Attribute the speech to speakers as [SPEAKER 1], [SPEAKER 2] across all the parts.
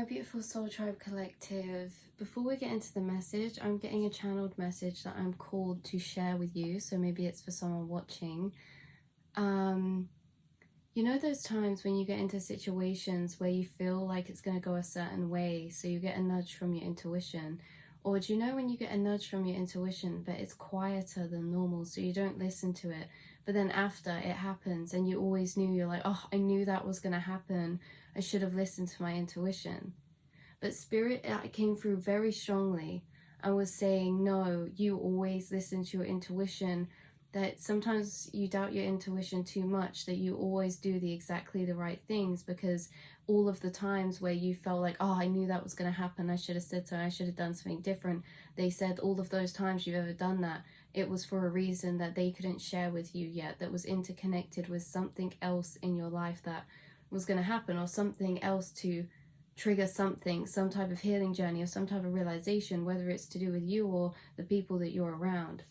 [SPEAKER 1] my beautiful Soul Tribe Collective. Before we get into the message, I'm getting a channeled message that I'm called to share with you, so maybe it's for someone watching. You know those times when you get into situations where you feel like it's going to go a certain way, so you get a nudge from your intuition? Or do you know when you get a nudge from your intuition but it's quieter than normal, so you don't listen to it, but then after it happens and you always knew, you're like, oh, I knew that was going to happen, I should have listened to my intuition. But Spirit came through very strongly and was saying, no, you always listen to your intuition, that sometimes you doubt your intuition too much, that you always do exactly the right things, because all of the times where you felt like, oh, I knew that was going to happen, I should have said so, I should have done something different, they said all of those times you've ever done that, it was for a reason that they couldn't share with you yet, that was interconnected with something else in your life that was going to happen, or something else to trigger something, some type of healing journey or some type of realization, whether it's to do with you or the people that you're around.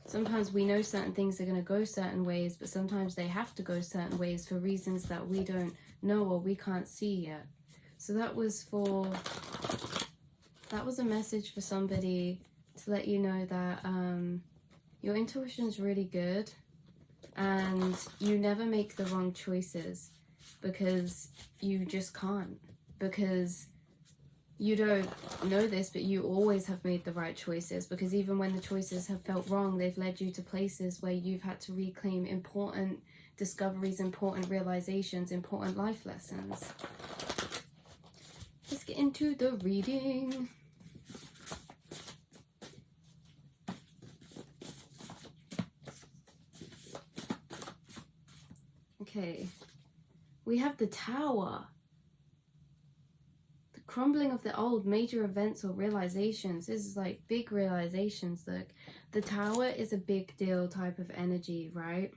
[SPEAKER 1] Sometimes we know certain things are going to go certain ways, but sometimes they have to go certain ways for reasons that we don't know or we can't see yet. So that was a message for somebody to let you know that your intuition is really good and you never make the wrong choices, because you just can't, because you don't know this, but you always have made the right choices, because even when the choices have felt wrong, they've led you to places where you've had to reclaim important discoveries, important realizations, important life lessons. Let's get into the reading. Okay, we have the Tower. The crumbling of the old, major events or realizations. This is like big realizations. Look, the Tower is a big deal type of energy, right?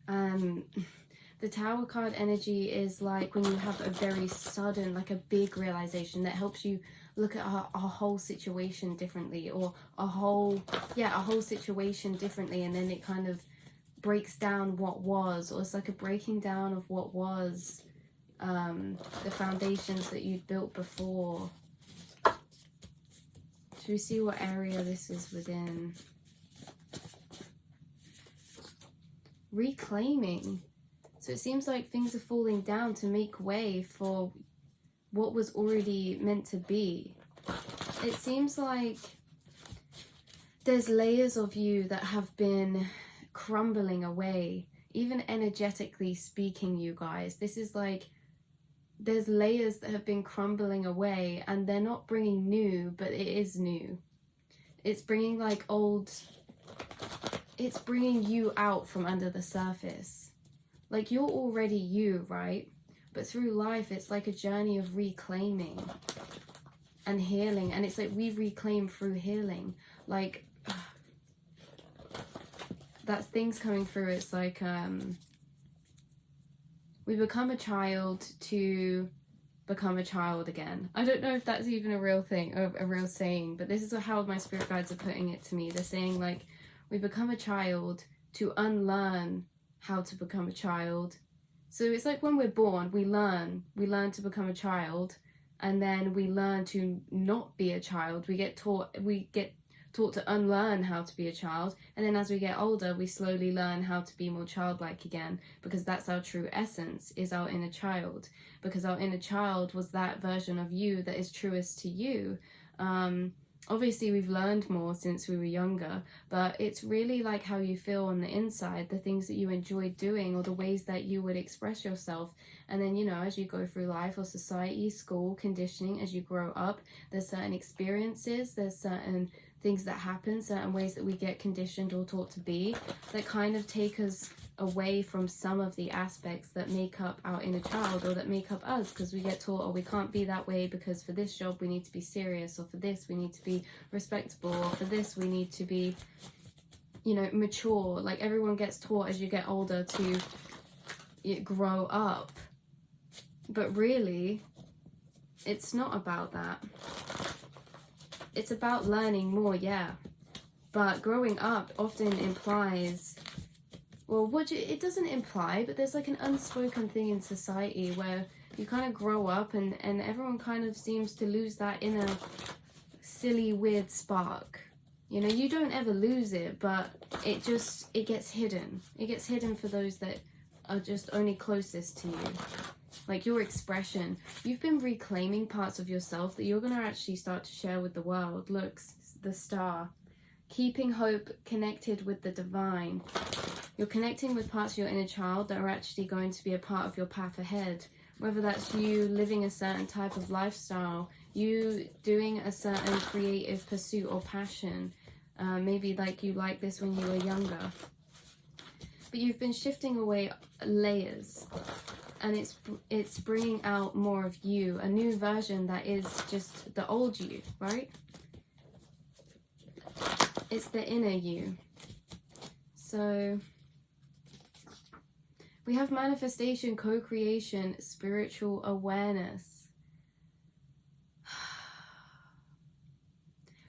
[SPEAKER 1] The Tower card energy is like when you have a very sudden, like a big realization that helps you look at a whole situation differently, or a whole situation differently, and then it kind of breaks down what was, or it's like a breaking down of what was, the foundations that you'd built before. Should we see what area this is within? Reclaiming. So it seems like things are falling down to make way for what was already meant to be. It seems like there's layers of you that have been crumbling away, even energetically speaking, you guys. This is like there's layers that have been crumbling away, and they're not bringing new, but it is new. It's bringing like old, it's bringing you out from under the surface. Like, you're already you, right? But through life, it's like a journey of reclaiming and healing, and it's like we reclaim through healing. Like, that's things coming through. It's like we become a child to become a child again. I don't know if that's even a real thing, or a real saying, but this is how my spirit guides are putting it to me. They're saying like we become a child to unlearn how to become a child. So it's like when we're born, we learn to become a child, and then we learn to not be a child. We get taught to unlearn how to be a child, and then as we get older, we slowly learn how to be more childlike again, because that's our true essence, is our inner child, because our inner child was that version of you that is truest to you. Obviously we've learned more since we were younger, but it's really like how you feel on the inside, the things that you enjoy doing, or the ways that you would express yourself. And then, you know, as you go through life or society, school, conditioning, as you grow up, there's certain experiences, there's certain things that happen, certain ways that we get conditioned or taught to be, that kind of take us away from some of the aspects that make up our inner child, or that make up us, because we get taught, oh, we can't be that way because for this job we need to be serious, or for this we need to be respectable, or for this we need to be, you know, mature. Like, everyone gets taught as you get older to grow up, but really it's not about that. It's about learning more, yeah, but growing up often implies, well, it doesn't imply, but there's like an unspoken thing in society where you kind of grow up, and everyone kind of seems to lose that inner silly weird spark. You know, you don't ever lose it, but it gets hidden. It gets hidden for those that are just only closest to you. Like your expression. You've been reclaiming parts of yourself that you're going to actually start to share with the world. Look, the star. Keeping hope, connected with the divine. You're connecting with parts of your inner child that are actually going to be a part of your path ahead. Whether that's you living a certain type of lifestyle, you doing a certain creative pursuit or passion. Maybe like you like this when you were younger. But you've been shifting away layers. And it's bringing out more of you. A new version that is just the old you, right? It's the inner you. So we have manifestation, co-creation, spiritual awareness.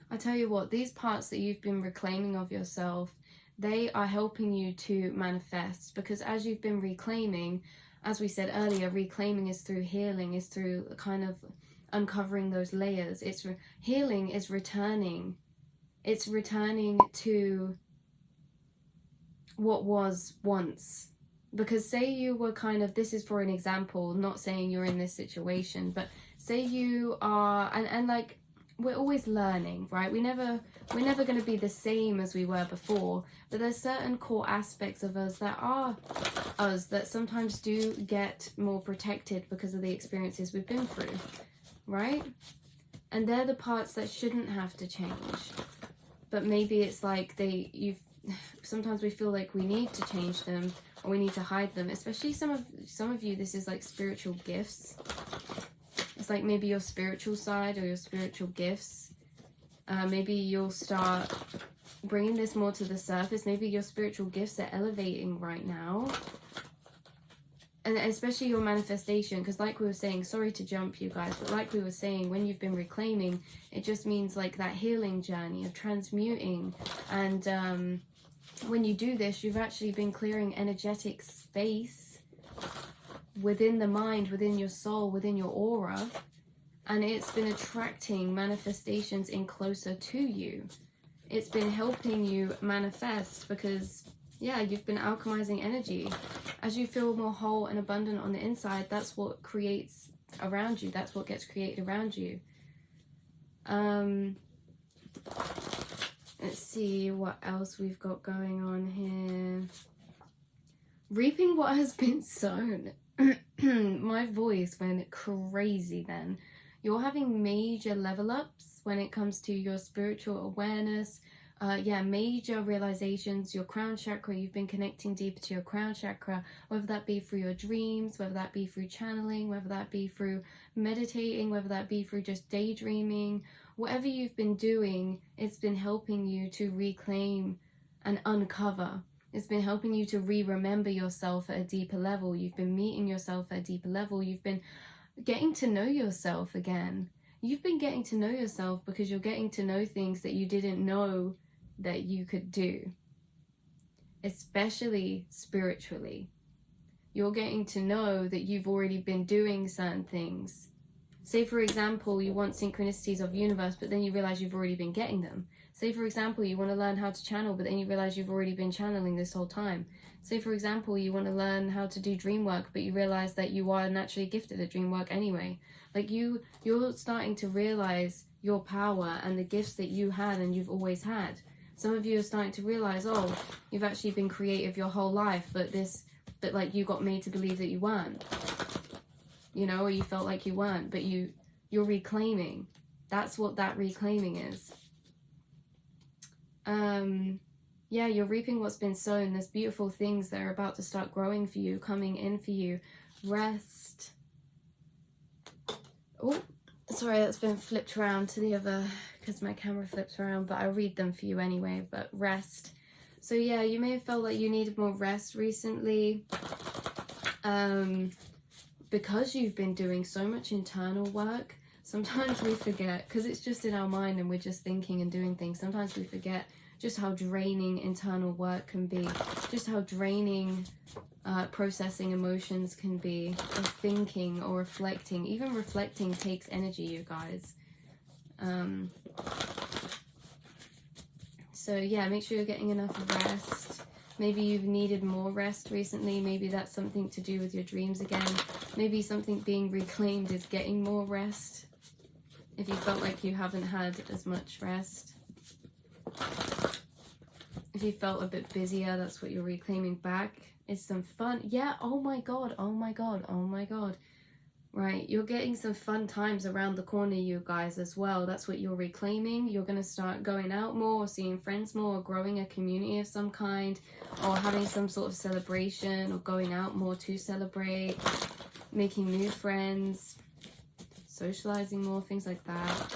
[SPEAKER 1] I tell you what, these parts that you've been reclaiming of yourself, they are helping you to manifest, because as you've been reclaiming, as we said earlier, reclaiming is through healing, is through kind of uncovering those layers. Healing is returning. It's returning to what was once. Because say you were kind of, this is for an example, not saying you're in this situation, but say you are, and like, we're always learning, right? We're never going to be the same as we were before, but there's certain core aspects of us that are us that sometimes do get more protected because of the experiences we've been through, right? And they're the parts that shouldn't have to change. But maybe it's like sometimes we feel like we need to change them, or we need to hide them, especially some of you, this is like spiritual gifts. It's like maybe your spiritual side or your spiritual gifts. Maybe you'll start bringing this more to the surface. Maybe your spiritual gifts are elevating right now. And especially your manifestation, because like we were saying, sorry to jump you guys, but like we were saying, when you've been reclaiming, it just means like that healing journey of transmuting. And when you do this, you've actually been clearing energetic space within the mind, within your soul, within your aura, and it's been attracting manifestations in closer to you. It's been helping you manifest because, yeah, you've been alchemizing energy. As you feel more whole and abundant on the inside, that's what creates around you. That's what gets created around you. Let's see what else we've got going on here. Reaping what has been sown. My voice went crazy then. You're having major level ups when it comes to your spiritual awareness. Major realizations. Your crown chakra, you've been connecting deeper to your crown chakra, whether that be through your dreams, whether that be through channeling, whether that be through meditating, whether that be through just daydreaming. Whatever you've been doing, it's been helping you to reclaim and uncover. It's been helping you to remember yourself at a deeper level. You've been meeting yourself at a deeper level. You've been getting to know yourself again. You've been getting to know yourself because you're getting to know things that you didn't know that you could do, especially spiritually. You're getting to know that you've already been doing certain things. Say, for example, you want synchronicities of universe, but then you realize you've already been getting them. Say, for example, you want to learn how to channel, but then you realize you've already been channeling this whole time. Say, for example, you want to learn how to do dream work, but you realize that you are naturally gifted at dream work anyway. Like you're starting to realize your power and the gifts that you had and you've always had. Some of you are starting to realize, oh, you've actually been creative your whole life, but like you got made to believe that you weren't. You know, or you felt like you weren't, but you're reclaiming. That's what that reclaiming is. You're reaping what's been sown. There's beautiful things that are about to start growing for you, coming in for you. Rest. Oh, sorry, that's been flipped around to the other, because my camera flips around, but I read them for you anyway. But rest. So yeah, you may have felt like you needed more rest recently. Because you've been doing so much internal work, sometimes we forget, because it's just in our mind and we're just thinking and doing things. Sometimes we forget just how draining internal work can be, just how draining processing emotions can be, or thinking or reflecting. Even reflecting takes energy, you guys. So yeah, make sure you're getting enough rest. Maybe you've needed more rest recently. Maybe that's something to do with your dreams again. Maybe something being reclaimed is getting more rest. If you felt like you haven't had as much rest. If you felt a bit busier, that's what you're reclaiming back. Is some fun. Yeah, oh my god, oh my god, oh my god. Right, you're getting some fun times around the corner, you guys, as well. That's what you're reclaiming. You're going to start going out more, seeing friends more, or growing a community of some kind, or having some sort of celebration, or going out more to celebrate, making new friends, socializing more, things like that.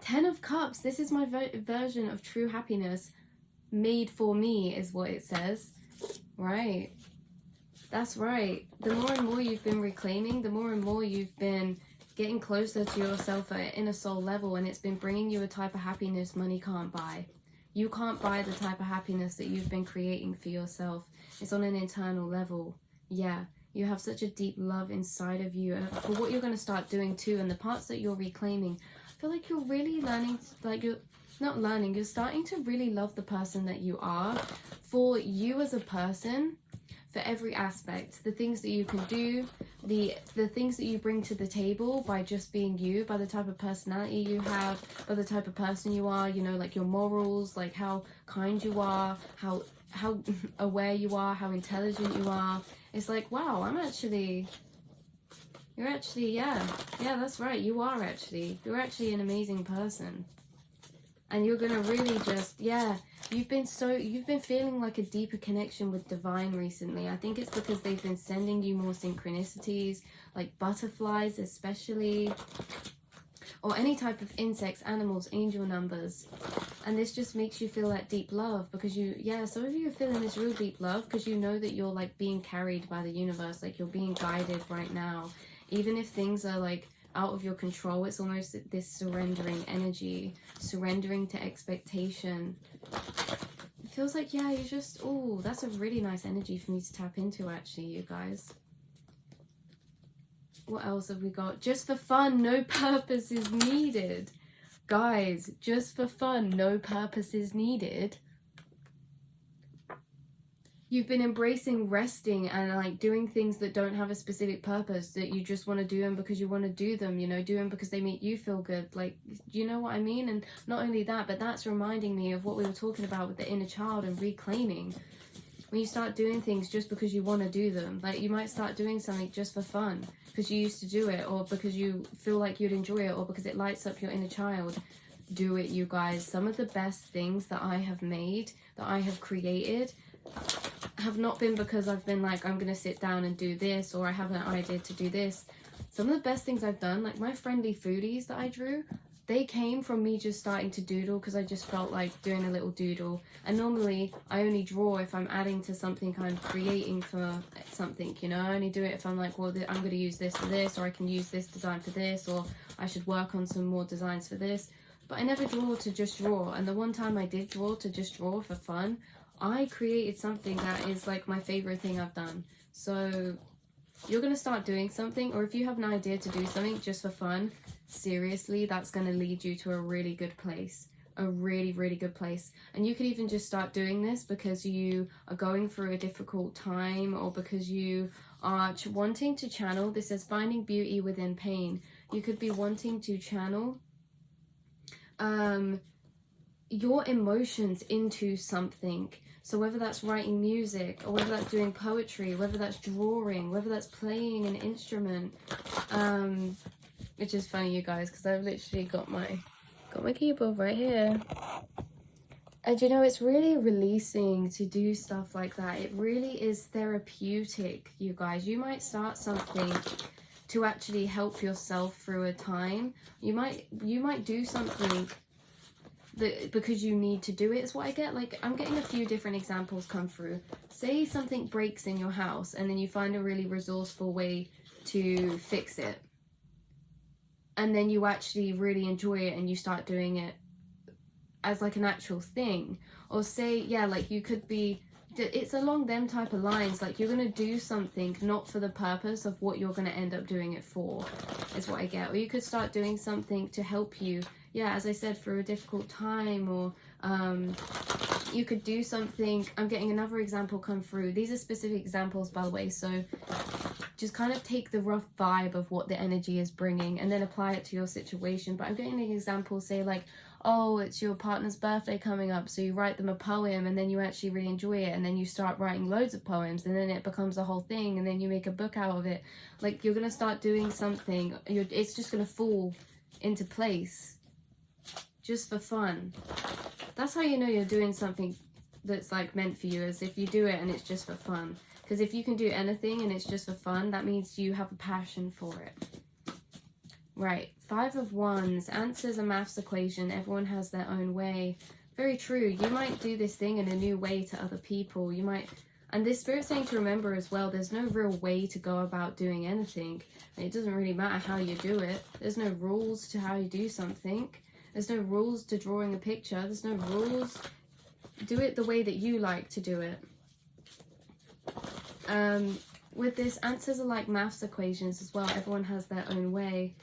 [SPEAKER 1] 10 of Cups. This is my version of true happiness. Made for me is what it says. Right. That's right. The more and more you've been reclaiming, the more and more you've been getting closer to yourself at an inner soul level, and it's been bringing you a type of happiness money can't buy. You can't buy the type of happiness that you've been creating for yourself. It's on an internal level. Yeah, you have such a deep love inside of you. And for what you're going to start doing too, and the parts that you're reclaiming, I feel like you're really learning, like you're not learning, you're starting to really love the person that you are. For you as a person, for every aspect, the things that you can do, the things that you bring to the table by just being you, by the type of personality you have, by the type of person you are, you know, like your morals, like how kind you are, how aware you are, how intelligent you are. It's like, wow, you're actually, yeah, that's right, you're actually an amazing person. And you're gonna really just, yeah, you've been feeling like a deeper connection with divine recently. I think it's because they've been sending you more synchronicities, like butterflies especially, or any type of insects, animals, angel numbers. And this just makes you feel that deep love, because some of you are feeling this real deep love because you know that you're like being carried by the universe, like you're being guided right now. Even if things are like out of your control, it's almost this surrendering energy, surrendering to expectation. It feels like, yeah, you just, oh, that's a really nice energy for me to tap into, actually, you guys. What else have we got? Just for fun, no purpose is needed. Guys, just for fun, no purpose is needed. You've been embracing resting and like doing things that don't have a specific purpose, that you just want to do them because you want to do them, you know, do them because they make you feel good. Like, you know what I mean? And not only that, but that's reminding me of what we were talking about with the inner child and reclaiming. When you start doing things just because you want to do them, like you might start doing something just for fun because you used to do it, or because you feel like you'd enjoy it, or because it lights up your inner child. Do it, you guys. Some of the best things that I have made, that I have created, have not been because I've been like, I'm going to sit down and do this, or I have an idea to do this. Some of the best things I've done, like my friendly foodies that I drew, they came from me just starting to doodle because I just felt like doing a little doodle. And normally I only draw if I'm adding to something I'm creating for something, you know. I only do it if I'm like, well, I'm going to use this for this, or I can use this design for this, or I should work on some more designs for this. But I never draw to just draw. And the one time I did draw to just draw for fun, I created something that is like my favorite thing I've done. So you're going to start doing something, or if you have an idea to do something just for fun, seriously, that's going to lead you to a really good place. A really, really good place. And you could even just start doing this because you are going through a difficult time, or because you are wanting to channel. This says finding beauty within pain. You could be wanting to channel your emotions into something. So whether that's writing music, or whether that's doing poetry, whether that's drawing, whether that's playing an instrument, which is funny, you guys, because I've literally got my keyboard right here. And you know, it's really releasing to do stuff like that. It really is therapeutic, you guys. You might start something to actually help yourself through a time. You might do something that because you need to do it, is what I get. Like, I'm getting a few different examples come through. Say something breaks in your house and then you find a really resourceful way to fix it. and then you actually really enjoy it and you start doing it as like an actual thing. Or say, yeah, like you could be, it's along them type of lines, like you're gonna do something not for the purpose of what you're gonna end up doing it for, is what I get. Or you could start doing something to help you, yeah, as I said, through a difficult time. Or you could do something, I'm getting another example come through. These are specific examples, by the way, so just kind of take the rough vibe of what the energy is bringing and then apply it to your situation. But I'm getting an example, say like, oh, it's your partner's birthday coming up, so you write them a poem and then you actually really enjoy it, and then you start writing loads of poems, and then it becomes a whole thing, and then you make a book out of it. Like, you're gonna start doing something, it's just gonna fall into place just for fun. That's how you know you're doing something that's like meant for you, is if you do it and it's just for fun. Because if you can do anything and it's just for fun, that means you have a passion for it. Right, 5 of Wands answers a maths equation. Everyone has their own way. Very true. You might do this thing in a new way to other people. You might, and this Spirit's saying to remember as well, there's no real way to go about doing anything. It doesn't really matter how you do it. There's no rules to how you do something. There's no rules to drawing a picture. There's no rules. Do it the way that you like to do it. With this, answers are like maths equations as well. Everyone has their own way.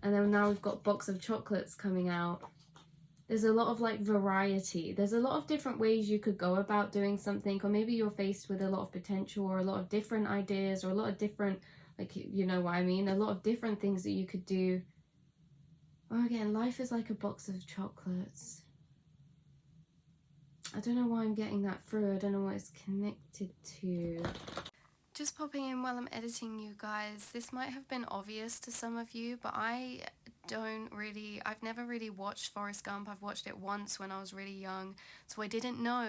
[SPEAKER 1] And then now we've got box of chocolates coming out. There's a lot of like variety. There's a lot of different ways you could go about doing something, or maybe you're faced with a lot of potential or a lot of different ideas or a lot of different, like, you know what I mean? A lot of different things that you could do. Oh, again, life is like a box of chocolates. I don't know why I'm getting that through. I don't know what it's connected to. Just popping in while I'm editing, you guys. This might have been obvious to some of you, but I've never really watched Forrest Gump. I've watched it once when I was really young, so I didn't know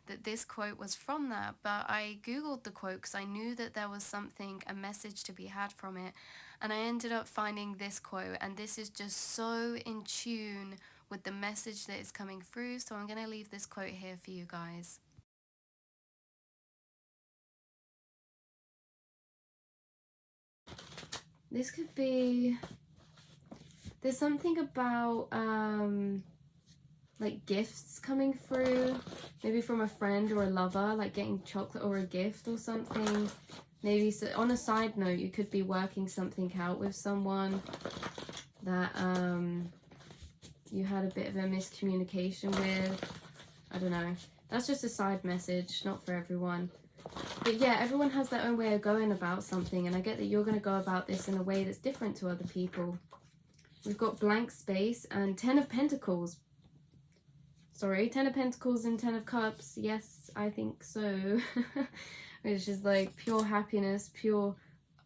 [SPEAKER 1] that this quote was from that, but I googled the quote because I knew that there was something, a message to be had from it, and I ended up finding this quote, and this is just so in tune with the message that is coming through, so I'm going to leave this quote here for you guys. This could be, there's something about like gifts coming through, maybe from a friend or a lover, like getting chocolate or a gift or something. Maybe, so on a side note, you could be working something out with someone that you had a bit of a miscommunication with. I don't know. That's just a side message, not for everyone. But yeah, everyone has their own way of going about something, and I get that you're going to go about this in a way that's different to other people. We've got blank space and 10 of Pentacles. Sorry, 10 of Pentacles and 10 of Cups. Yes, I think so. Which is like pure happiness, pure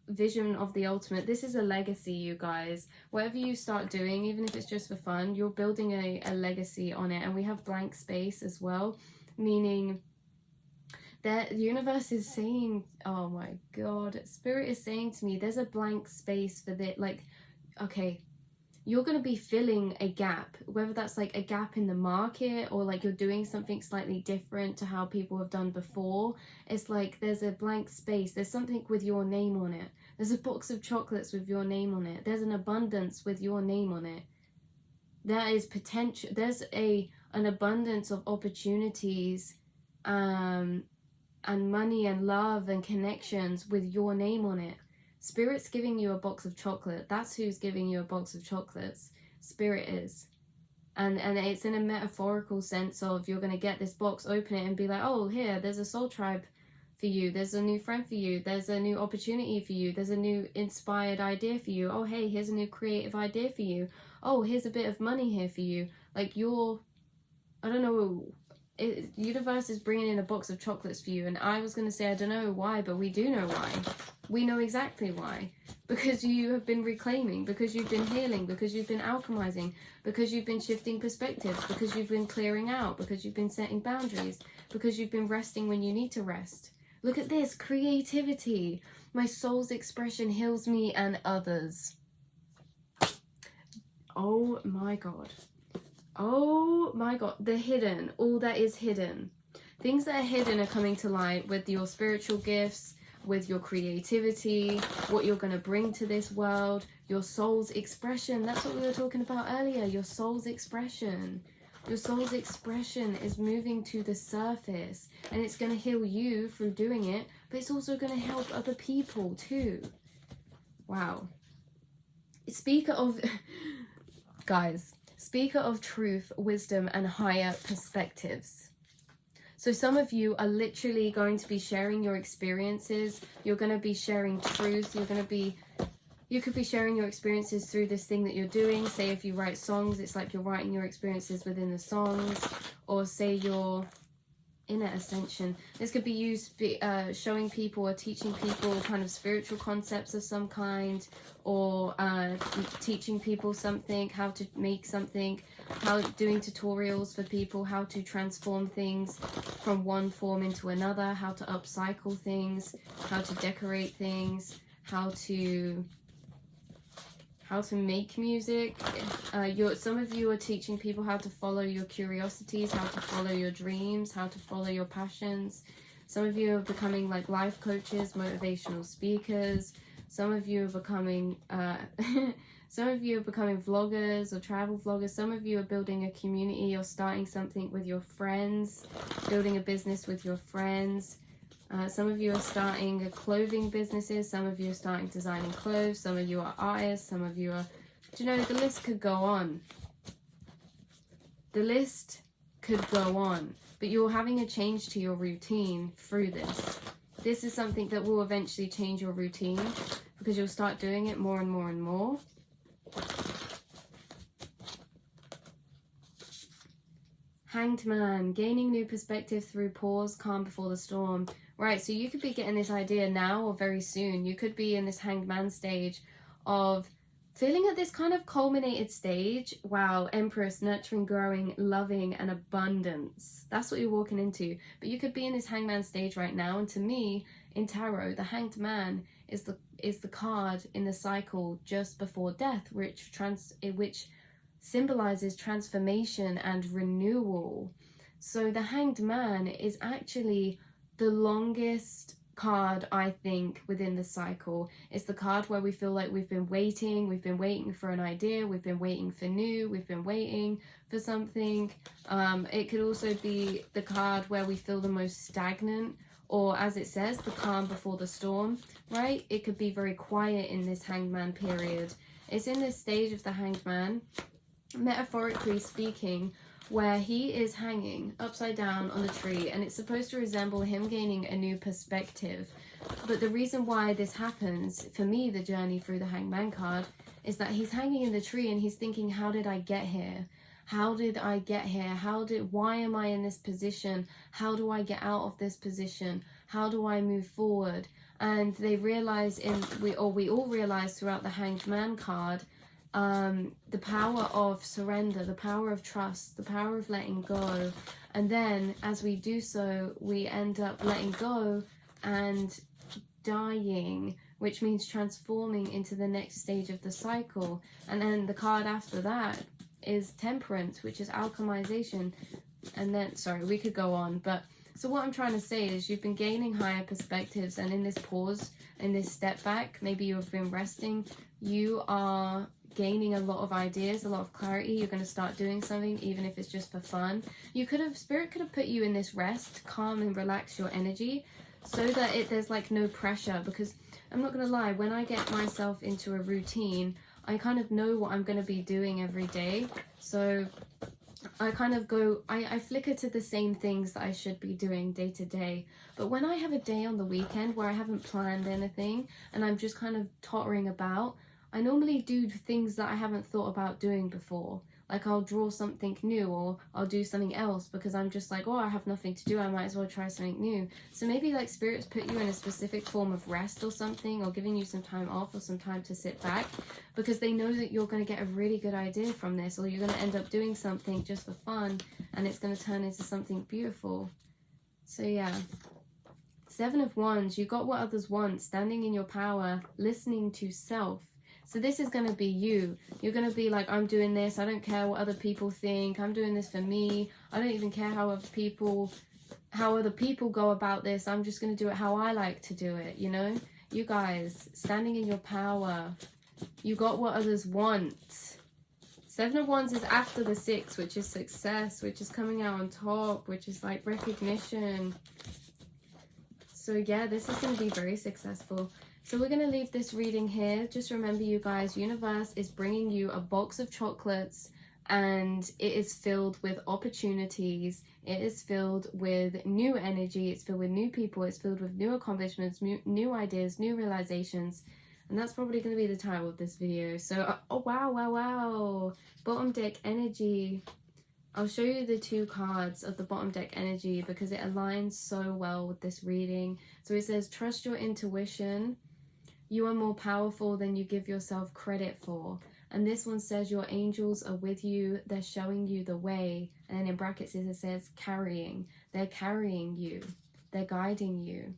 [SPEAKER 1] vision of the ultimate. This is a legacy, you guys. Whatever you start doing, even if it's just for fun, you're building a legacy on it. And we have blank space as well, meaning that the universe is saying, oh my god, Spirit is saying to me, there's a blank space for this. Like, okay, you're going to be filling a gap, whether that's like a gap in the market or like you're doing something slightly different to how people have done before. It's like there's a blank space. There's something with your name on it. There's a box of chocolates with your name on it. There's an abundance with your name on it. There is potential. There's an abundance of opportunities and money and love and connections with your name on it. Spirit's giving you a box of chocolate. That's who's giving you a box of chocolates. Spirit is. And it's in a metaphorical sense of you're going to get this box, open it and be like, oh, here, there's a soul tribe for you. There's a new friend for you. There's a new opportunity for you. There's a new inspired idea for you. Oh, hey, here's a new creative idea for you. Oh, here's a bit of money here for you. Like you're, I don't know, universe is bringing in a box of chocolates for you. And I was going to say, I don't know why, but we do know why. We know exactly why. Because you have been reclaiming, because you've been healing, because you've been alchemizing, because you've been shifting perspectives, because you've been clearing out, because you've been setting boundaries, because you've been resting when you need to rest. Look at this, creativity. My soul's expression heals me and others. Oh my god. Oh my god, the hidden, all that is hidden. Things that are hidden are coming to light with your spiritual gifts, with your creativity, what you're going to bring to this world, your soul's expression. That's what we were talking about earlier, your soul's expression. Your soul's expression is moving to the surface, and it's going to heal you through doing it, but it's also going to help other people too. Wow. Speaker of guys, speaker of truth, wisdom, and higher perspectives. So some of you are literally going to be sharing your experiences. You're going to be sharing truth. You could be sharing your experiences through this thing that you're doing. Say if you write songs, it's like you're writing your experiences within the songs. Or say you're inner ascension. This could be you showing people or teaching people kind of spiritual concepts of some kind, or teaching people something, how to make something, doing tutorials for people, how to transform things from one form into another, how to upcycle things, how to decorate things, how to make music. Some of you are teaching people how to follow your curiosities, how to follow your dreams, how to follow your passions. Some of you are becoming like life coaches, motivational speakers. Some of you are becoming vloggers or travel vloggers. Some of you are building a community or starting something with your friends, building a business with your friends. Some of you are starting clothing businesses. Some of you are starting designing clothes. Some of you are artists. Some of you are, do you know, the list could go on. The list could go on. But you're having a change to your routine through this. This is something that will eventually change your routine, because you'll start doing it more and more and more. Hanged Man, gaining new perspective through pause, calm before the storm. Right, so you could be getting this idea now or very soon. You could be in this Hanged Man stage of feeling at this kind of culminated stage. Wow, Empress, nurturing, growing, loving, and abundance. That's what you're walking into. But you could be in this Hanged Man stage right now. And to me, in tarot, the Hanged Man is the card in the cycle just before death, which symbolizes transformation and renewal. So the Hanged Man is actually the longest card, I think, within the cycle. It's the card where we feel like we've been waiting for an idea, we've been waiting for new, we've been waiting for something. It could also be the card where we feel the most stagnant, or as it says, the calm before the storm, right? It could be very quiet in this Hanged Man period. It's in this stage of the Hanged Man, metaphorically speaking, where he is hanging upside down on the tree, and it's supposed to resemble him gaining a new perspective. But the reason why this happens, for me, the journey through the Hanged Man card, is that he's hanging in the tree and he's thinking, how did I get here? How did I get here? Why am I in this position? How do I get out of this position? How do I move forward? And they realize we all realize throughout the Hanged Man card, the power of surrender, the power of trust, the power of letting go. And then as we do so, we end up letting go and dying, which means transforming into the next stage of the cycle. And then the card after that is Temperance, which is alchemization. And then, sorry, we could go on, but so what I'm trying to say is you've been gaining higher perspectives, and in this pause, in this step back, maybe you've been resting, you are gaining a lot of ideas, a lot of clarity. You're going to start doing something, even if it's just for fun. Spirit could have put you in this rest, calm and relax your energy, so that there's like no pressure. Because I'm not going to lie, when I get myself into a routine, I kind of know what I'm going to be doing every day. So I kind of I flicker to the same things that I should be doing day to day. But when I have a day on the weekend where I haven't planned anything and I'm just kind of tottering about, I normally do things that I haven't thought about doing before. Like I'll draw something new, or I'll do something else because I'm just like, oh, I have nothing to do, I might as well try something new. So maybe like Spirit's put you in a specific form of rest or something, or giving you some time off or some time to sit back, because they know that you're going to get a really good idea from this, or you're going to end up doing something just for fun and it's going to turn into something beautiful. So yeah. 7 of Wands, you got what others want, standing in your power, listening to self. So this is going to be you. You're going to be like, I'm doing this. I don't care what other people think. I'm doing this for me. I don't even care how other people how other people go about this. I'm just going to do it how I like to do it, you know? You guys, standing in your power. You got what others want. 7 of Wands is after the 6, which is success, which is coming out on top, which is like recognition. So yeah, this is going to be very successful. So we're going to leave this reading here. Just remember, you guys, universe is bringing you a box of chocolates, and it is filled with opportunities. It is filled with new energy. It's filled with new people. It's filled with new accomplishments, new ideas, new realizations. And that's probably going to be the title of this video. So, oh, wow, wow, wow. Bottom deck energy. I'll show you the 2 cards of the bottom deck energy because it aligns so well with this reading. So it says, trust your intuition. You are more powerful than you give yourself credit for. And this one says, your angels are with you. They're showing you the way. And then in brackets it says, carrying. They're carrying you. They're guiding you.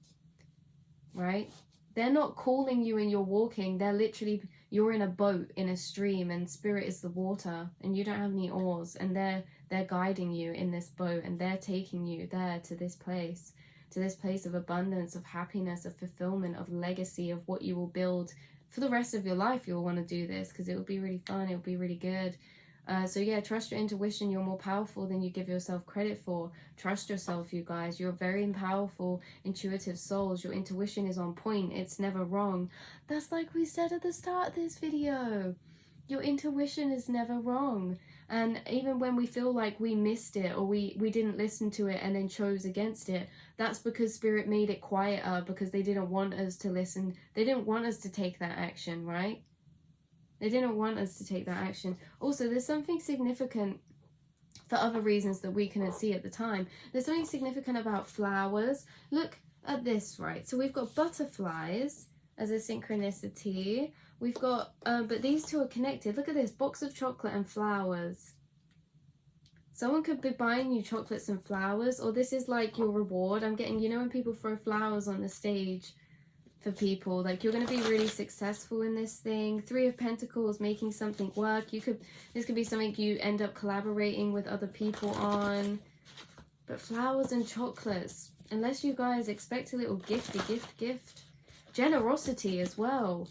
[SPEAKER 1] Right? They're not calling you and you're walking. They're literally, you're in a boat in a stream, and spirit is the water, and you don't have any oars, and they're guiding you in this boat, and they're taking you there to this place of abundance, of happiness, of fulfillment, of legacy, of what you will build for the rest of your life. You'll want to do this because it will be really fun. It will be really good. So yeah, trust your intuition. You're more powerful than you give yourself credit for. Trust yourself, you guys. You're very powerful, intuitive souls. Your intuition is on point. It's never wrong. That's like we said at the start of this video. Your intuition is never wrong. And even when we feel like we missed it, or we didn't listen to it and then chose against it, that's because spirit made it quieter, because they didn't want us to listen. They didn't want us to take that action, right? They didn't want us to take that action. Also, there's something significant for other reasons that we couldn't see at the time. There's something significant about flowers. Look at this, right? So we've got butterflies as a synchronicity. We've got, but these 2 are connected. Look at this, box of chocolate and flowers. Someone could be buying you chocolates and flowers, or this is like your reward. I'm getting, you know, when people throw flowers on the stage for people, like you're going to be really successful in this thing. 3 of Pentacles, making something work. This could be something you end up collaborating with other people on. But flowers and chocolates, unless you guys expect a little gift. Generosity as well.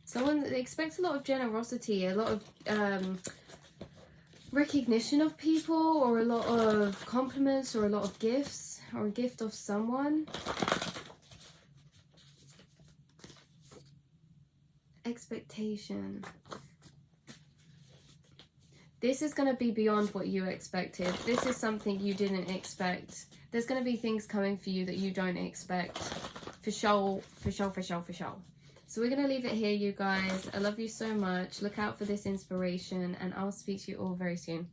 [SPEAKER 1] Someone expects a lot of generosity, a lot of recognition of people, or a lot of compliments, or a lot of gifts, or a gift of someone. Expectation. This is going to be beyond what you expected. This is something you didn't expect. There's going to be things coming for you that you don't expect. For sure. So we're going to leave it here, you guys. I love you so much. Look out for this inspiration, and I'll speak to you all very soon.